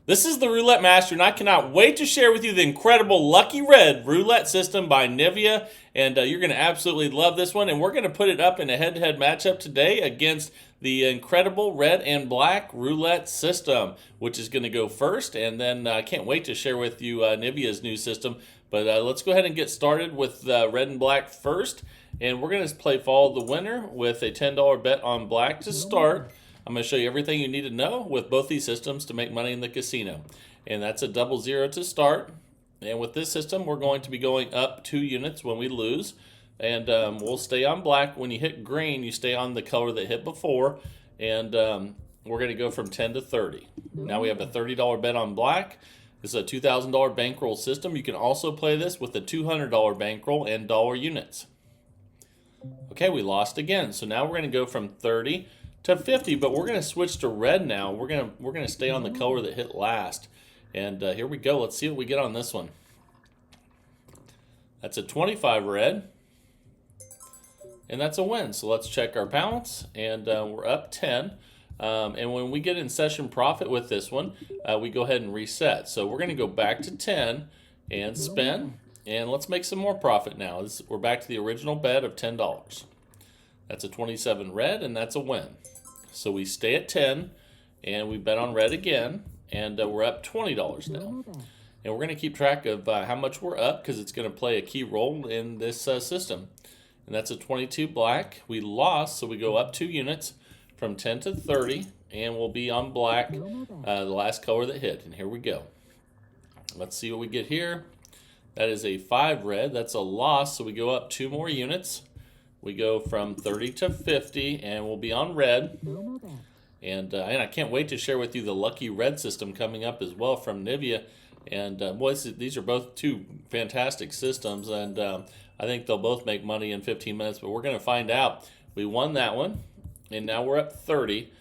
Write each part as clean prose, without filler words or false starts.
This is the Roulette Master, and I cannot wait to share with you the incredible Lucky Red Roulette system by Nivea. And you're going to absolutely love this one. And we're going to put it up in a head-to-head matchup today against the incredible Red and Black Roulette system, which is going to go first. And then I can't wait to share with you Nivea's new system. But let's go ahead and get started with Red and Black first. And we're going to play Follow the Winner with a $10 bet on Black to start. I'm going to show you everything you need to know with both these systems to make money in the casino. And that's a 00 to start. And with this system, we're going to be going up 2 units when we lose. And we'll stay on black. When you hit green, you stay on the color that hit before. And we're going to go from 10 to 30. Now we have a $30 bet on black. This is a $2,000 bankroll system. You can also play this with a $200 bankroll and dollar units. Okay, we lost again. So now we're going to go from 30 to 50, but we're going to switch to red now. We're going to stay on the color that hit last. And here we go. Let's see what we get on this one. That's a 25 red. And that's a win. So let's check our balance. And we're up 10. And when we get in session profit with this one, we go ahead and reset. So we're going to go back to 10 and spin. And let's make some more profit now. We're back to the original bet of $10. That's a 27 red, and that's a win. So we stay at 10, and we bet on red again, and we're up $20 now. And we're going to keep track of how much we're up because it's going to play a key role in this system. And that's a 22 black. We lost, so we go up 2 units from 10 to 30, and we'll be on black, the last color that hit. And here we go. Let's see what we get here. That is a 5 red. That's a loss, so we go up 2 more units. We go from 30 to 50, and we'll be on red. And I can't wait to share with you the Lucky Red system coming up as well from Nivea. And boys, these are both 2 fantastic systems, and I think they'll both make money in 15 minutes. But we're going to find out. We won that one, and now we're up 30.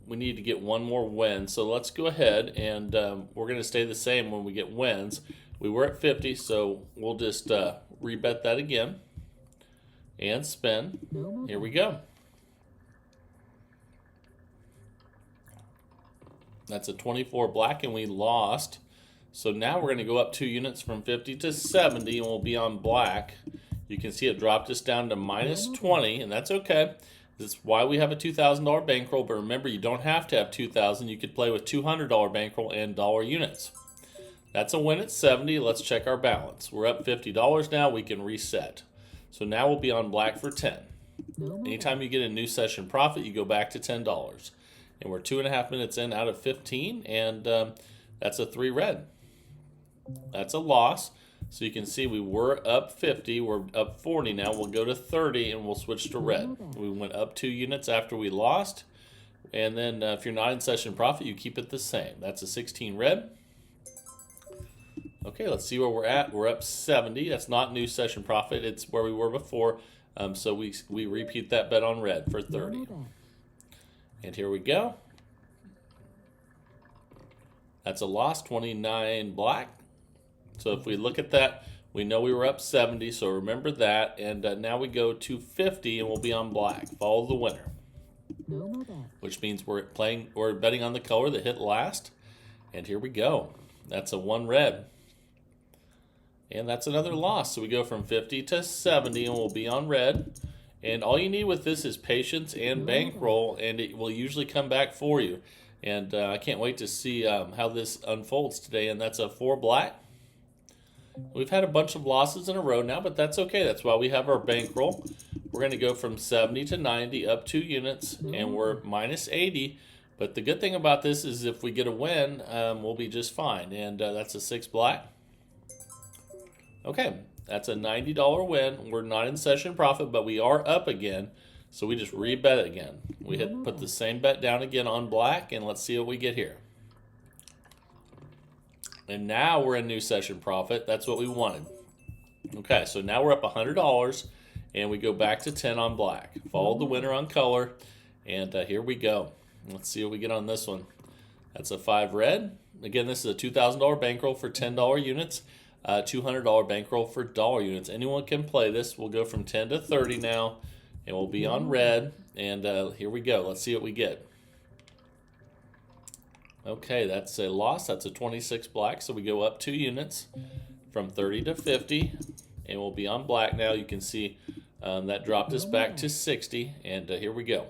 We need to get 1 more win. So let's go ahead, and we're going to stay the same when we get wins. We were at 50, so we'll just rebet that again. And spin. Here we go. That's a 24 black, and we lost. So now we're going to go up 2 units from 50 to 70, and we'll be on black. You can see it dropped us down to minus 20, and that's okay. That's why we have a $2,000 bankroll. But remember, you don't have to have $2,000. You could play with $200 bankroll and dollar units. That's a win at 70. Let's check our balance. We're up $50 now. We can reset. So now we'll be on black for 10. Anytime you get a new session profit, you go back to $10. And we're 2.5 minutes in out of 15, and that's a 3 red. That's a loss. So you can see we were up 50. We're up 40 now. We'll go to 30, and we'll switch to red. We went up 2 units after we lost. And then if you're not in session profit, you keep it the same. That's a 16 red. Okay, let's see where we're at. We're up 70. That's not new session profit. It's where we were before. So we repeat that bet on red for 30. And here we go. That's a loss, 29 black. So if we look at that, we know we were up 70, so remember that. And now we go to 50, and we'll be on black. Follow the winner. Which means we're betting on the color that hit last. And here we go. That's a 1 red. And that's another loss. So we go from 50 to 70, and we'll be on red. And all you need with this is patience and bankroll, and it will usually come back for you. And I can't wait to see how this unfolds today. And that's a 4 black. We've had a bunch of losses in a row now, but that's okay. That's why we have our bankroll. We're going to go from 70 to 90, up 2 units, and we're minus 80. But the good thing about this is if we get a win, we'll be just fine. And that's a 6 black. Okay, that's a $90 win. We're not in session profit, but we are up again. So we just rebet it again. We put the same bet down again on black, and let's see what we get here. And now we're in new session profit. That's what we wanted. Okay, so now we're up $100, and we go back to 10 on black. Follow the winner on color, and here we go. Let's see what we get on this one. That's a 5 red. Again, this is a $2,000 bankroll for $10 units. $200 bankroll for dollar units. Anyone can play this. We'll go from 10 to 30 now, and we'll be on red. And here we go. Let's see what we get. Okay, that's a loss. That's a 26 black. So we go up 2 units from 30 to 50, and we'll be on black now. You can see that dropped us back to 60, and here we go.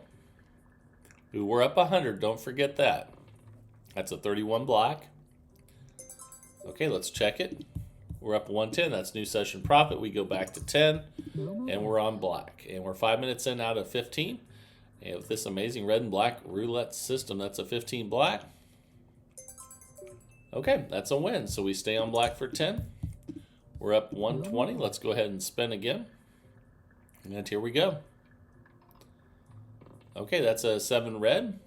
We were up 100. Don't forget that. That's a 31 black. Okay, let's check it. We're up 110. That's new session profit. We go back to 10, and we're on black. And we're 5 minutes in out of 15. And with this amazing red and black roulette system, that's a 15 black. Okay, that's a win. So we stay on black for 10. We're up 120. Let's go ahead and spin again. And here we go. Okay, that's a 7 red.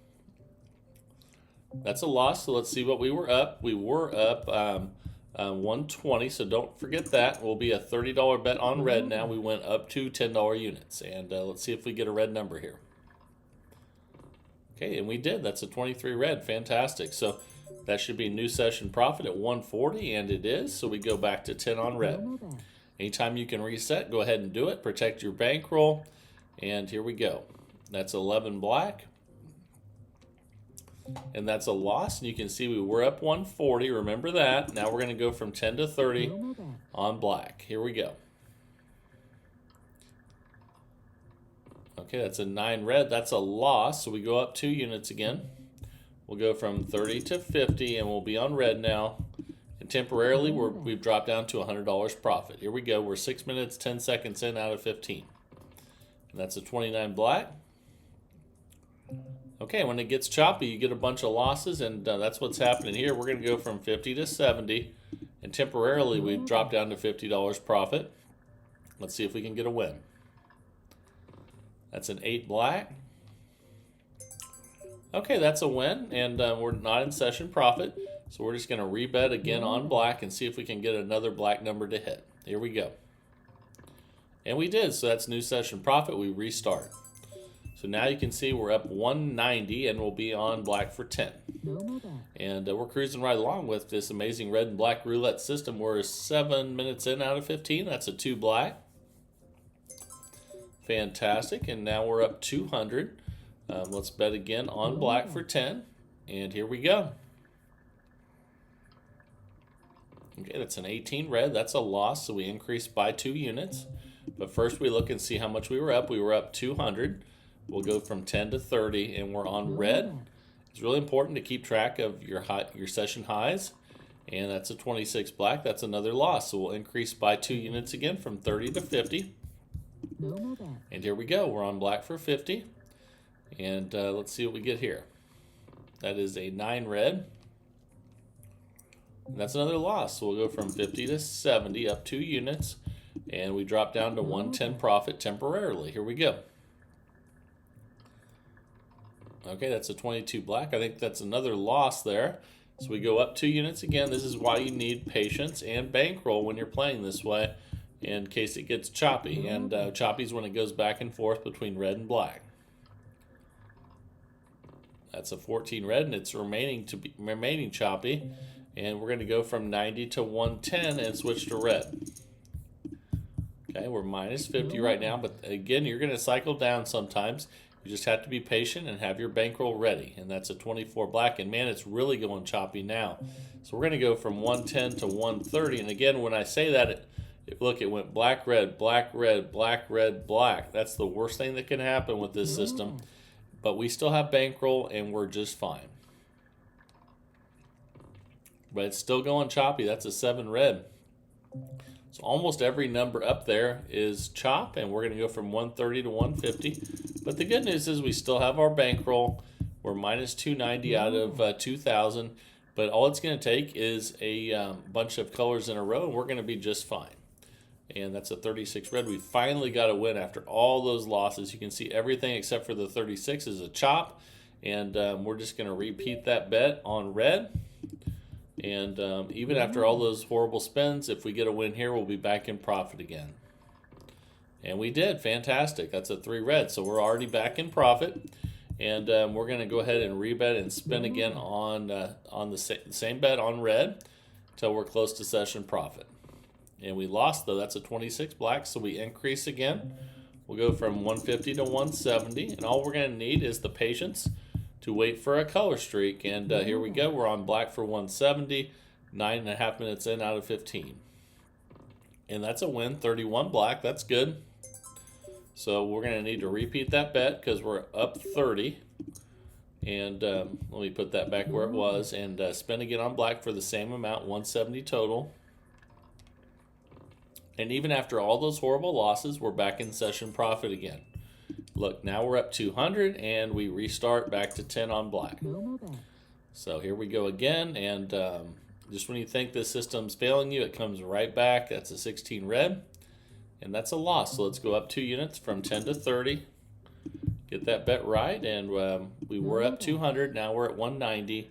That's a loss, so let's see what we were up. We were up 120, so don't forget that. Will be a $30 bet on red now. We went up to $10 units, and let's see if we get a red number here. Okay, and we did. That's a 23 red. Fantastic. So that should be new session profit at 140, and it is. So we go back to 10 on red. Anytime you can reset, go ahead and do it. Protect your bankroll, and here we go. That's 11 black. And that's a loss, and you can see we were up 140. Remember that. Now we're going to go from 10 to 30 on black. Here we go. Okay, that's a 9 red. That's a loss, so we go up 2 units again. We'll go from 30 to 50, and we'll be on red now. And temporarily, we've dropped down to $100 profit. Here we go. We're 6 minutes, 10 seconds in out of 15. And that's a 29 black. Okay, when it gets choppy, you get a bunch of losses, and that's what's happening here. We're going to go from 50 to 70, and temporarily we've dropped down to $50 profit. Let's see if we can get a win. That's an 8 black. Okay, that's a win, and we're not in session profit, so we're just going to rebet again on black and see if we can get another black number to hit. Here we go. And we did, so that's new session profit. We restart. So now you can see we're up 190, and we'll be on black for 10. And we're cruising right along with this amazing red and black roulette system. We're 7 minutes in out of 15. That's a 2 black. Fantastic. And now we're up 200. Let's bet again on black for 10. And here we go. Okay, that's an 18 red. That's a loss, so we increased by 2 units. But first we look and see how much we were up. We were up 200. We'll go from 10 to 30, and we're on red. It's really important to keep track of your session highs, and that's a 26 black. That's another loss, so we'll increase by 2 units again from 30 to 50. And here we go. We're on black for 50, and let's see what we get here. That is a 9 red. And that's another loss, so we'll go from 50 to 70, up 2 units, and we drop down to 110 profit temporarily. Here we go. Okay, that's a 22 black. I think that's another loss there. So we go up 2 units again. This is why you need patience and bankroll when you're playing this way in case it gets choppy. And choppy is when it goes back and forth between red and black. That's a 14 red, and it's remaining choppy. And we're going to go from 90 to 110 and switch to red. Okay, we're minus 50 right now, but again, you're going to cycle down sometimes. You just have to be patient and have your bankroll ready. And that's a 24 black. And man, it's really going choppy now. So we're going to go from 110 to 130. And again, when I say that, look, it went black, red, black, red, black, red, black. That's the worst thing that can happen with this system. But we still have bankroll, and we're just fine. But it's still going choppy. That's a 7 red. So almost every number up there is chop, and we're going to go from 130 to 150. But the good news is we still have our bankroll. We're minus 290 out of 2,000. But all it's going to take is a bunch of colors in a row, and we're going to be just fine. And that's a 36 red. We finally got a win after all those losses. You can see everything except for the 36 is a chop. And we're just going to repeat that bet on red. And even after all those horrible spins, if we get a win here, we'll be back in profit again. And we did. Fantastic. That's a 3 red. So we're already back in profit. And we're going to go ahead and rebet and spin again on the same bet on red until we're close to session profit. And we lost, though. That's a 26 black, so we increase again. We'll go from 150 to 170. And all we're going to need is the patience to wait for a color streak. And here we go. We're on black for 170, 9.5 minutes in out of 15. And that's a win, 31 black. That's good. So we're going to need to repeat that bet because we're up 30. And let me put that back where it was. And spin again on black for the same amount, 170 total. And even after all those horrible losses, we're back in session profit again. Look, now we're up 200 and we restart back to 10 on black. So here we go again. And just when you think the system's failing you, it comes right back. That's a 16 red. And that's a loss. So let's go up 2 units from 10 to 30. Get that bet right. And we were up 200. Now we're at 190.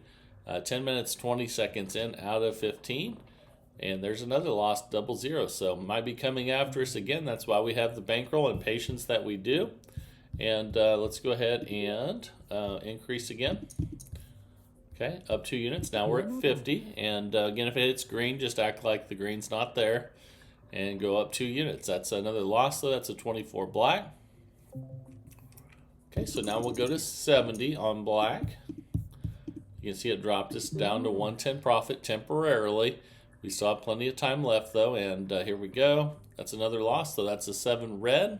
10 minutes, 20 seconds in out of 15. And there's another loss, 00. So might be coming after us again. That's why we have the bankroll and patience that we do. And let's go ahead and increase again. Okay, up 2 units. Now we're at 50. And again, if it hits green, just act like the green's not there. And go up 2 units. That's another loss, though. That's a 24 black. Okay, so now we'll go to 70 on black. You can see it dropped us down to 110 profit temporarily. We still have plenty of time left, though, and here we go. That's another loss, so that's a 7 red.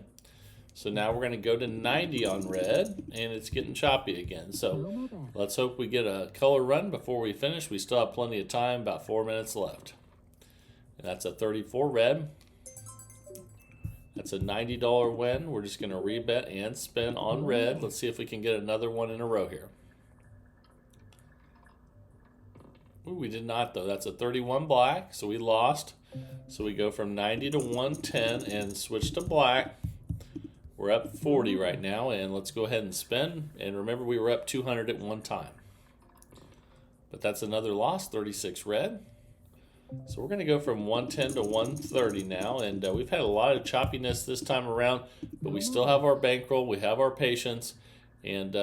So now we're going to go to 90 on red, and it's getting choppy again. So let's hope we get a color run before we finish. We still have plenty of time, about 4 minutes left. And that's a 34 red. That's a $90 win. We're just going to rebet and spin on red. Let's see if we can get another one in a row here. Ooh, we did not, though. That's a 31 black, so we lost. So we go from 90 to 110 and switch to black. We're up 40 right now, and let's go ahead and spin. And remember, we were up 200 at one time. But that's another loss, 36 red. So we're going to go from 110 to 130 now, and we've had a lot of choppiness this time around, but we still have our bankroll, we have our patience, and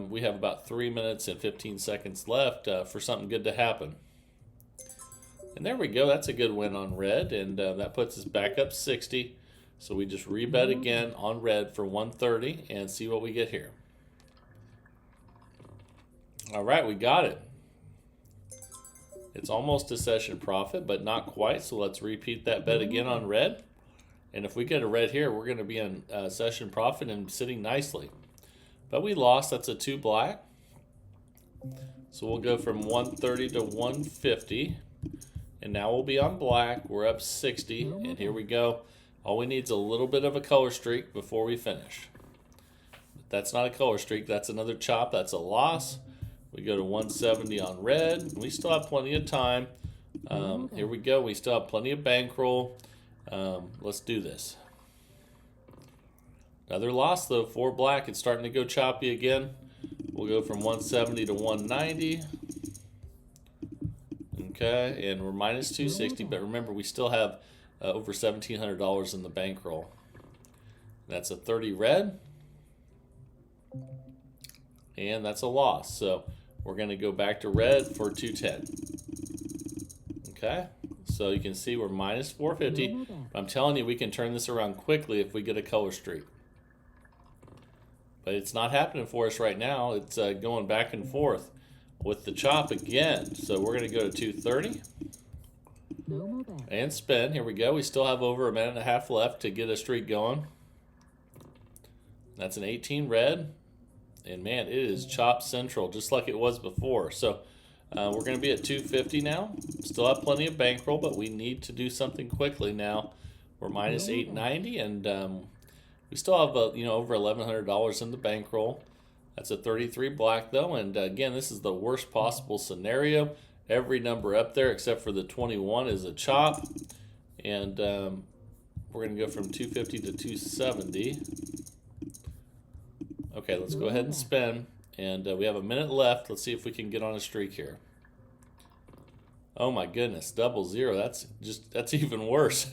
we have about 3 minutes and 15 seconds left for something good to happen. And there we go. That's a good win on red, and that puts us back up 60. So we just rebet again on red for 130 and see what we get here. All right, we got it. It's almost a session profit, but not quite. So let's repeat that bet again on red. And if we get a red here, we're going to be in session profit and sitting nicely. But we lost. That's a 2 black. So we'll go from 130 to 150. And now we'll be on black. We're up 60. And here we go. All we need is a little bit of a color streak before we finish. But that's not a color streak. That's another chop. That's a loss. We go to 170 on red. We still have plenty of time. Here we go. We still have plenty of bankroll. Let's do this. Another loss, though. 4 black. It's starting to go choppy again. We'll go from 170 to 190. Okay, and we're minus 260. But remember, we still have over $1,700 in the bankroll. That's a 30 red. And that's a loss. So we're going to go back to red for 210. Okay, so you can see we're minus 450. I'm telling you, we can turn this around quickly if we get a color streak. But it's not happening for us right now. It's going back and forth with the chop again. So we're going to go to 230. And spin. Here we go. We still have over a minute and a half left to get a streak going. That's an 18 red. And man, it is chop central, just like it was before. So we're going to be at 250 now. Still have plenty of bankroll, but we need to do something quickly now. We're minus 890, and we still have over $1,100 in the bankroll. That's a 33 black though, and again, this is the worst possible scenario. Every number up there except for the 21 is a chop, and we're going to go from 250 to 270. Okay, let's go ahead and spin, and we have a minute left. Let's see if we can get on a streak here. Oh my goodness, 00. That's even worse.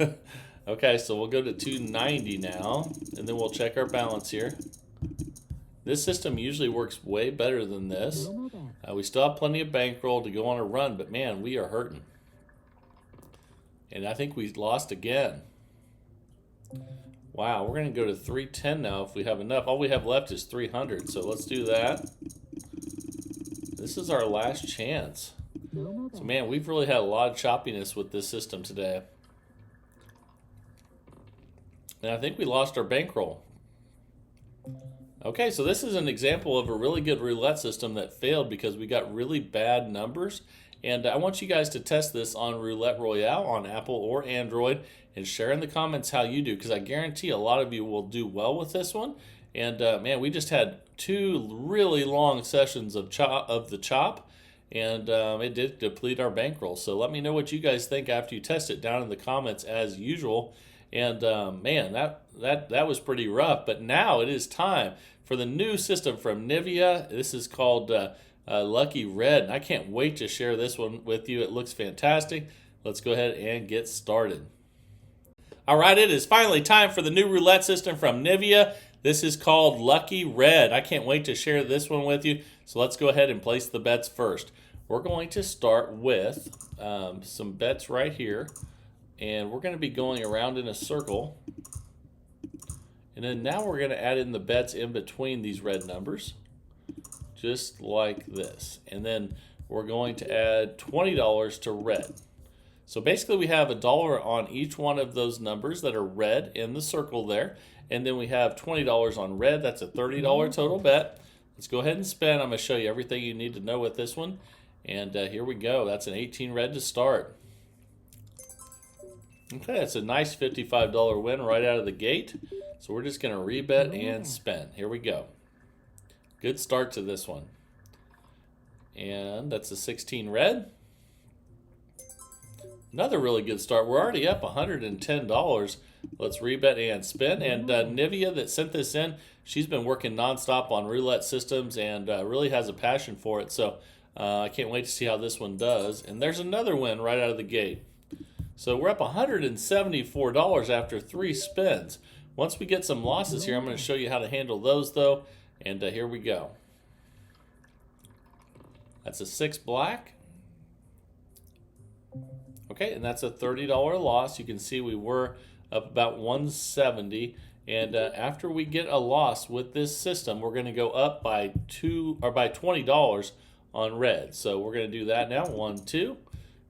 Okay, so we'll go to 290 now, and then we'll check our balance here. This system usually works way better than this. We still have plenty of bankroll to go on a run, but man, we are hurting. And I think we lost again. Wow, we're going to go to 310 now if we have enough. All we have left is 300, so let's do that. This is our last chance. So man, we've really had a lot of choppiness with this system today. And I think we lost our bankroll. Okay, so this is an example of a really good roulette system that failed because we got really bad numbers. And I want you guys to test this on Roulette Royale on Apple or Android and share in the comments how you do, because I guarantee a lot of you will do well with this one. And man, we just had 2 really long sessions of the chop, and it did deplete our bankroll. So let me know what you guys think after you test it down in the comments as usual. And man, that was pretty rough. But now it is time for the new system from Nivea. This is called Lucky Red. And I can't wait to share this one with you. It looks fantastic. Let's go ahead and get started. All right, it is finally time for the new roulette system from Nivea. This is called Lucky Red. I can't wait to share this one with you. So let's go ahead and place the bets first. We're going to start with some bets right here. And we're going to be going around in a circle. And then now we're going to add in the bets in between these red numbers, just like this. And then we're going to add $20 to red. So basically we have $1 on each one of those numbers that are red in the circle there. And then we have $20 on red. That's a $30 total bet. Let's go ahead and spin. I'm going to show you everything you need to know with this one. And here we go. That's an 18 red to start. Okay, that's a nice $55 win right out of the gate. So we're just going to rebet and spin. Here we go. Good start to this one. And that's a 16 red. Another really good start. We're already up $110. Let's rebet and spin. And Nivea that sent this in, she's been working nonstop on roulette systems and really has a passion for it. So I can't wait to see how this one does. And there's another win right out of the gate. So we're up $174 after 3 spins. Once we get some losses here, I'm going to show you how to handle those though. And here we go. That's a 6 black. Okay, and that's a $30 loss. You can see we were up about 170. And after we get a loss with this system, we're going to go up by $20 on red. So we're going to do that now. 1, 2.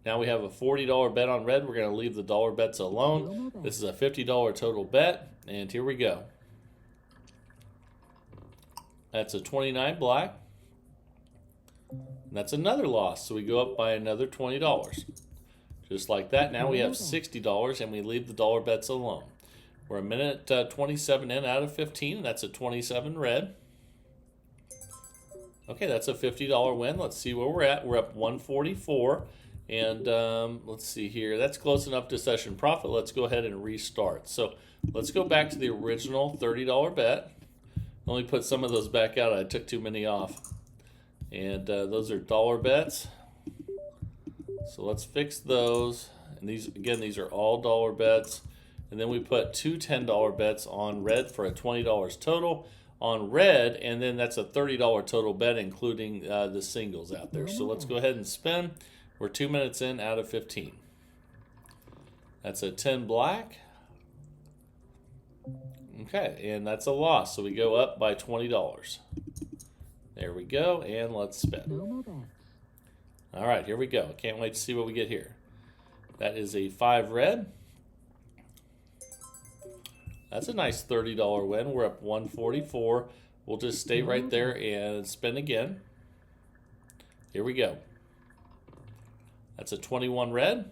Now we have a $40 bet on red. We're going to leave the dollar bets alone. This is a $50 total bet. And here we go. That's a 29 black. And that's another loss. So we go up by another $20. Just like that. Now we have $60 and we leave the dollar bets alone. We're a minute 27 in out of 15. And that's a 27 red. Okay, that's a $50 win. Let's see where we're at. We're up 144. And let's see here. That's close enough to session profit. Let's go ahead and restart. So let's go back to the original $30 bet. Only put some of those back out. I took too many off. And those are dollar bets. So let's fix those. And these are all dollar bets. And then we put 2 $10 bets on red for a $20 total on red. And then that's a $30 total bet, including the singles out there. So let's go ahead and spin. We're 2 minutes in out of 15. That's a 10 black. Okay, and that's a loss. So we go up by $20. There we go, and let's spin. All right, here we go. Can't wait to see what we get here. That is a 5 red. That's a nice $30 win. We're up 144. We'll just stay right there and spin again. Here we go. That's a 21 red.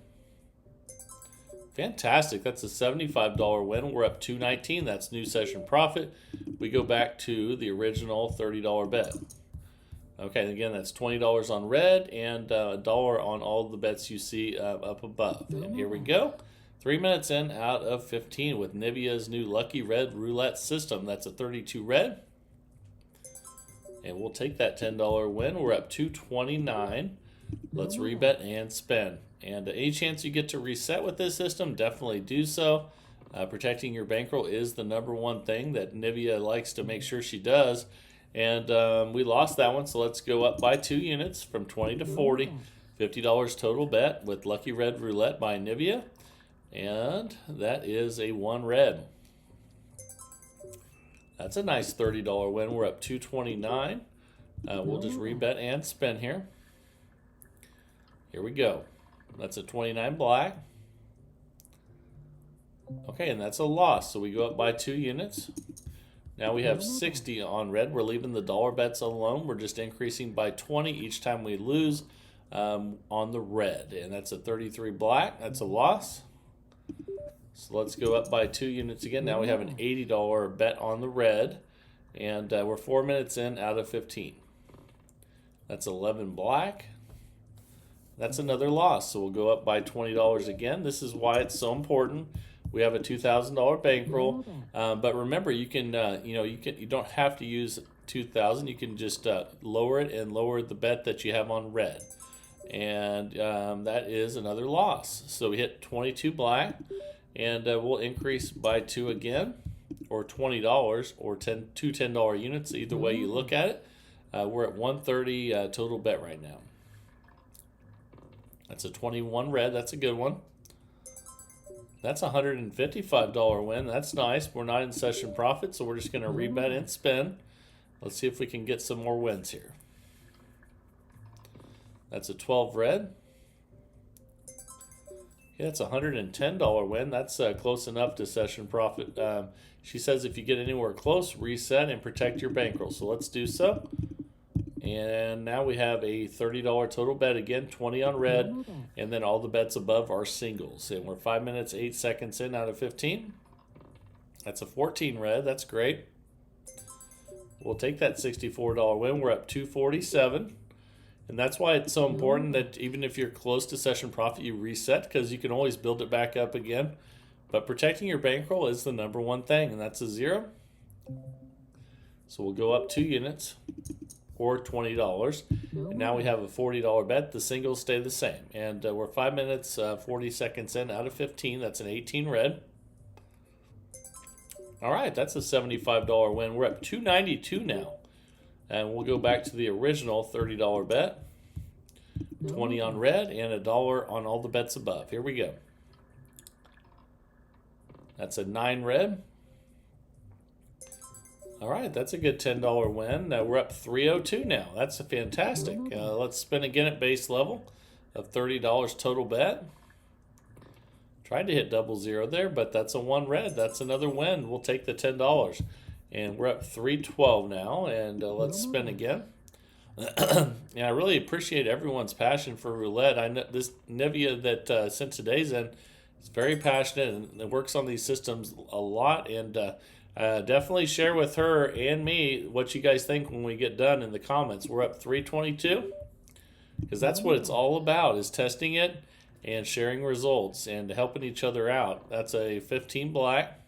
Fantastic. That's a $75 win. We're up 219. That's new session profit. We go back to the original $30 bet. Okay, again, that's $20 on red and $1 on all the bets you see up above. And here we go. 3 minutes in out of 15 with Nivea's new Lucky Red Roulette system. That's a 32 red. And we'll take that $10 win. We're up 229. Let's rebet and spin. And any chance you get to reset with this system, definitely do so. Protecting your bankroll is the #1 thing that Nivea likes to make sure she does. And we lost that one, so let's go up by 2 units from 20 to 40. $50 total bet with Lucky Red Roulette by Nivea. And that is a 1 red. That's a nice $30 win. We're up 229. We'll just rebet and spin here. Here we go. That's a 29 black. Okay, and that's a loss. So we go up by 2 units. Now we have 60 on red. We're leaving the dollar bets alone. We're just increasing by 20 each time we lose on the red. And that's a 33 black. That's a loss. So let's go up by 2 units again. Now we have an $80 bet on the red. And we're 4 minutes in out of 15. That's 11 black. That's another loss. So we'll go up by $20 again. This is why it's so important. We have a $2,000 bankroll, but remember, you can, you don't have to use 2,000. You can just lower it and lower the bet that you have on red, and that is another loss. So we hit 22 black, and we'll increase by 2 again, or $20, or two $10 units. Either way you look at it, we're at 130 total bet right now. That's a 21 red. That's a good one. That's a $155 win. That's nice. We're not in session profit, so we're just going to rebet and spin. Let's see if we can get some more wins here. That's a 12 red. Okay, that's a $110 win. That's close enough to session profit. She says if you get anywhere close, reset and protect your bankroll. So let's do so. And now we have a $30 total bet again, 20 on red, and then all the bets above are singles. And we're 5 minutes, 8 seconds in out of 15. That's a 14 red. That's great. We'll take that $64 win. We're up 247. And that's why it's so important that even if you're close to session profit, you reset, because you can always build it back up again. But protecting your bankroll is the number one thing, and that's a 0. So we'll go up 2 units. Or $20. And now we have a $40 bet. The singles stay the same. And we're 5 minutes, 40 seconds in out of 15. That's an 18 red. All right, that's a $75 win. We're up 292 now. And we'll go back to the original $30 bet. 20 on red and $1 on all the bets above. Here we go. That's a 9 red. All right, that's a good $10 win. We're up 302 now. That's fantastic. Let's spin again at base level of $30 total bet. Tried to hit 00 there, but that's a 1 red. That's another win. We'll take the $10. And we're up 312 now, and let's spin again. And I really appreciate everyone's passion for roulette. I know this Nivea that sent today's in is very passionate and works on these systems a lot, and definitely share with her and me what you guys think when we get done in the comments. We're up 322 because that's what it's all about, is testing it and sharing results and helping each other out. That's a 15 black.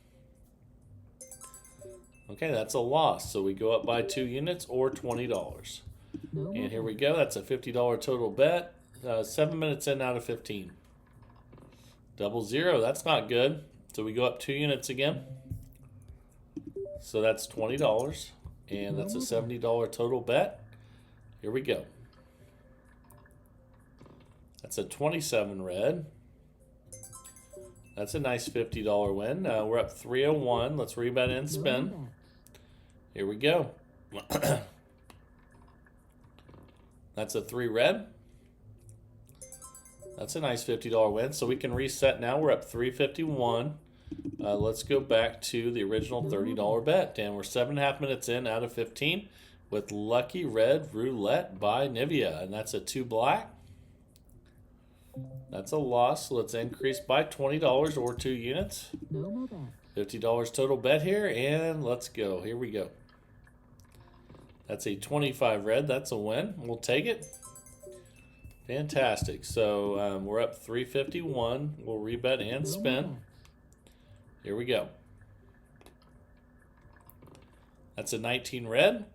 Okay, that's a loss. So we go up by 2 units or $20. And here we go. That's a $50 total bet. 7 minutes in out of 15. 00. That's not good. So we go up 2 units again. So that's $20, and that's a $70 total bet. Here we go. That's a 27 red. That's a nice $50 win. We're up 301. Let's rebet and spin. Here we go. That's a 3 red. That's a nice $50 win. So we can reset now. We're up 351. Let's go back to the original $30 bet. And we're 7.5 minutes in out of 15 with Lucky Red Roulette by Nivea. And that's a 2 black. That's a loss. So let's increase by $20 or 2 units. $50 total bet here. And let's go. Here we go. That's a 25 red. That's a win. We'll take it. Fantastic. So we're up 351. We'll rebet and spin. Here we go. That's a 19 red.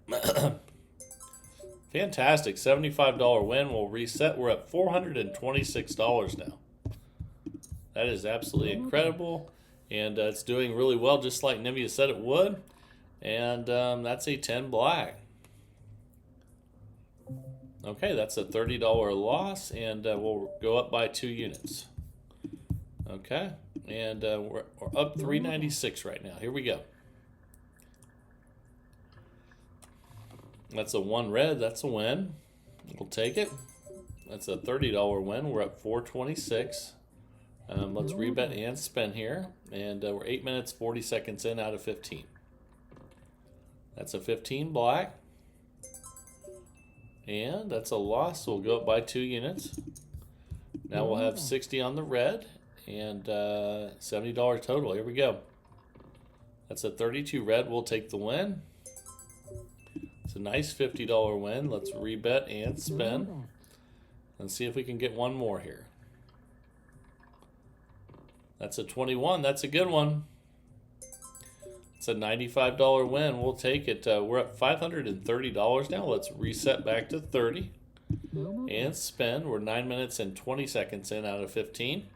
Fantastic. $75 win. We'll reset. We're up $426 now. That is absolutely incredible. And it's doing really well, just like Nivea said it would. And that's a 10 black. Okay, that's a $30 loss. And we'll go up by 2 units. Okay. And we're up 396 right now. Here we go. That's a 1 red. That's a win. We'll take it. That's a $30 win. We're up 426. Let's rebet and spin here. And we're 8 minutes, 40 seconds in out of 15. That's a 15 black. And that's a loss. So we'll go up by 2 units. Now we'll have 60 on the red and $70 total. Here we go. That's a 32 red. We'll take the win. It's a nice $50 win. Let's rebet and spin. And see if we can get one more here. That's a 21. That's a good one. It's a $95 win. We'll take it. We're up $530 now. Let's reset back to 30 and spin. We're 9 minutes and 20 seconds in out of 15.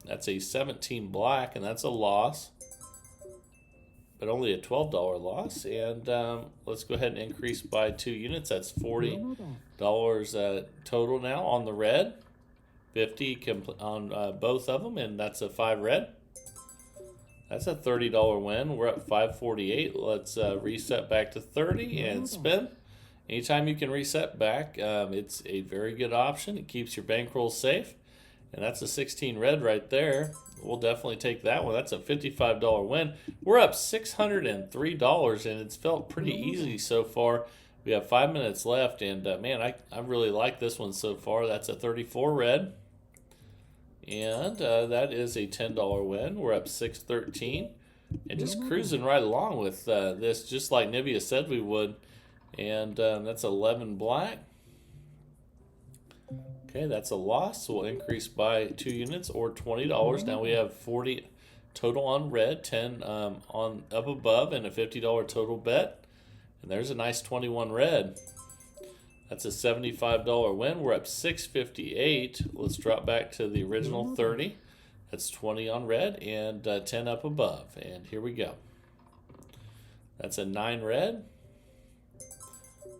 That's a 17 black, and that's a loss, but only a $12 loss. And let's go ahead and increase by 2 units. That's $40 total now on the red. 50 on both of them, and that's a 5 red. That's a $30 win. We're at 548. Let's reset back to 30 and spin. Anytime you can reset back, it's a very good option. It keeps your bankroll safe. And that's a 16 red right there. We'll definitely take that one. That's a $55 win. We're up $603, and it's felt pretty easy so far. We have 5 minutes left, and man, I really like this one so far. That's a 34 red. And that is a $10 win. We're up 613 and just cruising right along with this, just like Nivea said we would. And that's 11 black. Okay, that's a loss. So we'll increase by 2 units or $20. Now we have 40 total on red, 10 on up above, and a $50 total bet. And there's a nice 21 red. That's a $75 win. We're up 658. Let's drop back to the original 30. That's 20 on red and 10 up above. And here we go. That's a 9 red.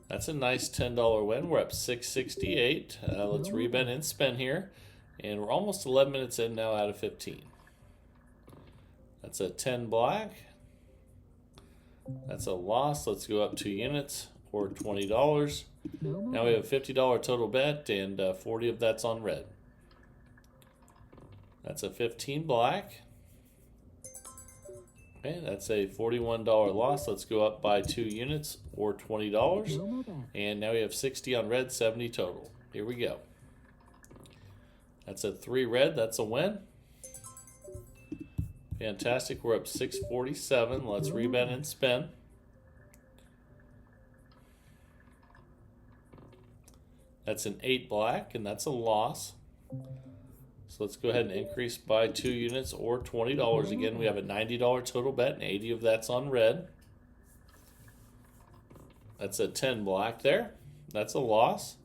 That's a nice $10 win. We're up 668. Let's rebet and spin here. And we're almost 11 minutes in now out of 15. That's a 10 black. That's a loss. Let's go up 2 units or $20. Now we have a $50 total bet, and 40 of that's on red. That's a 15 black. Okay, that's a $41 loss. Let's go up by 2 units or $20. And now we have 60 on red, 70 total. Here we go. That's a 3 red. That's a win. Fantastic. We're up 647. Let's rebet and spin. That's an 8 black, and that's a loss. So let's go ahead and increase by 2 units or $20. Again, we have a $90 total bet, and 80 of that's on red. That's a 10 black there. That's a loss.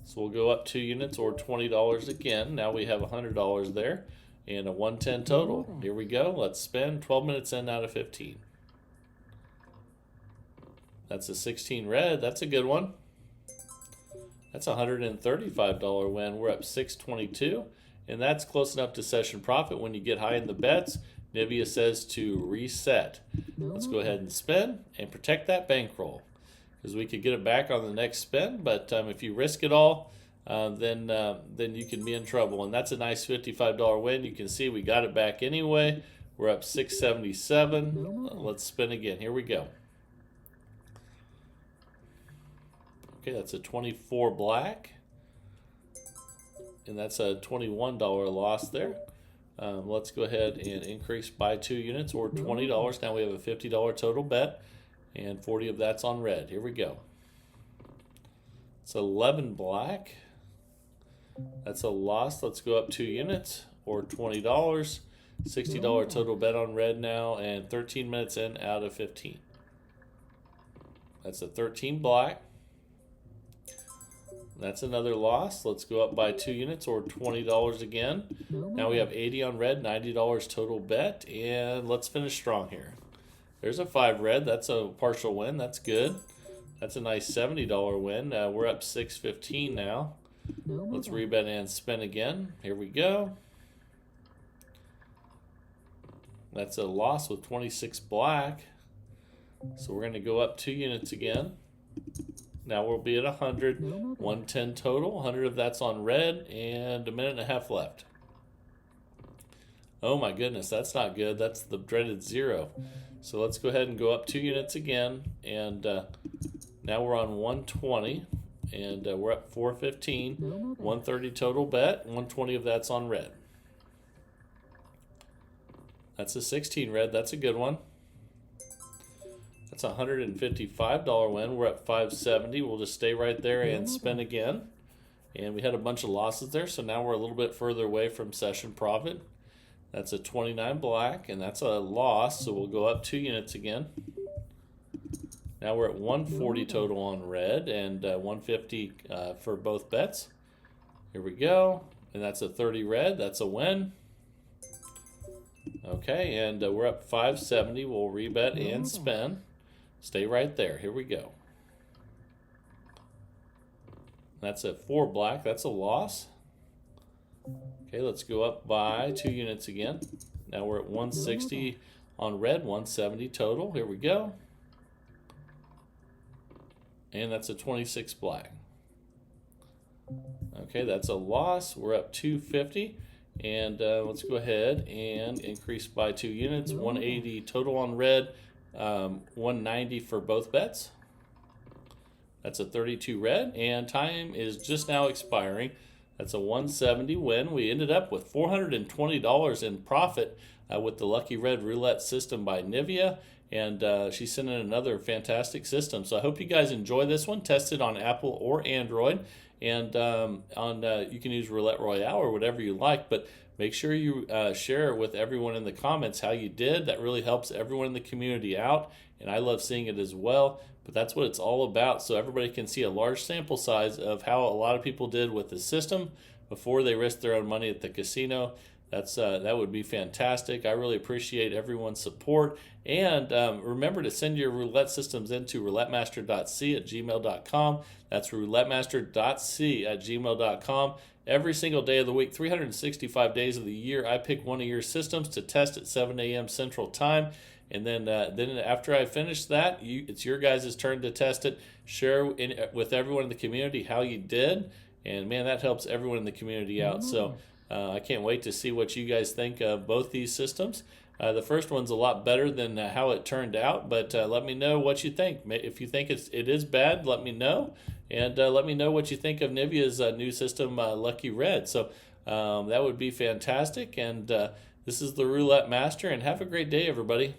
So we'll go up 2 units or $20 again. Now we have $100 there and a 110 total. Here we go. Let's spin. 12 minutes in out of 15. That's a 16 red. That's a good one. That's a $135 win. We're up 622, and that's close enough to session profit. When you get high in the bets, Nivea says to reset. Let's go ahead and spin and protect that bankroll, because we could get it back on the next spin. But if you risk it all, then you can be in trouble. And that's a nice $55 win. You can see we got it back anyway. We're up 677. Let's spin again. Here we go. Okay, that's a 24 black, and that's a $21 loss there. Let's go ahead and increase by 2 units or $20. Now we have a $50 total bet, and 40 of that's on red. Here we go. It's 11 black. That's a loss. Let's go up 2 units or $20. $60 total bet on red now, and 13 minutes in out of 15. That's a 13 black. That's another loss. Let's go up by 2 units or $20 again. Now we have 80 on red, $90 total bet, and let's finish strong here. There's a 5 red. That's a partial win. That's good. That's a nice $70 win. We're up 615 now. Let's rebet and spin again. Here we go. That's a loss with 26 black. So we're going to go up 2 units again. Now we'll be at 100, 110 total. 100 of that's on red, and a minute and a half left. Oh my goodness, that's not good. That's the dreaded 0. So let's go ahead and go up 2 units again, and now we're on 120, and we're up 415, 130 total bet, 120 of that's on red. That's a 16 red. That's a good one. That's a $155 win. We're at 570. We'll just stay right there and spin again. And we had a bunch of losses there, so now we're a little bit further away from session profit. That's a 29 black, and that's a loss, so we'll go up 2 units again. Now we're at 140 total on red, and 150 for both bets. Here we go, and that's a 30 red. That's a win. Okay, and we're up 570. We'll rebet and spin. Stay right there. Here we go. That's a 4 black. That's a loss. Okay, let's go up by 2 units again. Now we're at 160 on red, 170 total. Here we go. And that's a 26 black. Okay, that's a loss. We're up 250. And let's go ahead and increase by 2 units. 180 total on red, 190 for both bets. That's a 32 red, and time is just now expiring. That's a 170 win. We ended up with $420 in profit with the Lucky Red Roulette system by Nivea, and she sent in another fantastic system. So I hope you guys enjoy this one. Test it on Apple or Android, and you can use Roulette Royale or whatever you like, but make sure you share it with everyone in the comments how you did. That really helps everyone in the community out, and I love seeing it as well. But that's what it's all about, so everybody can see a large sample size of how a lot of people did with the system before they risked their own money at the casino. That would be fantastic. I really appreciate everyone's support. And remember to send your roulette systems into roulettemaster.c@gmail.com. That's roulettemaster.c@gmail.com. Every single day of the week, 365 days of the year, I pick one of your systems to test at 7 a.m. Central Time. And then after I finish that, it's your guys' turn to test it. Share with everyone in the community how you did. And, man, that helps everyone in the community out. So I can't wait to see what you guys think of both these systems. The first one's a lot better than how it turned out, but let me know what you think. If you think it is bad, let me know. And let me know what you think of Nivea's new system, Lucky Red. So that would be fantastic. And this is the Roulette Master, and have a great day, everybody.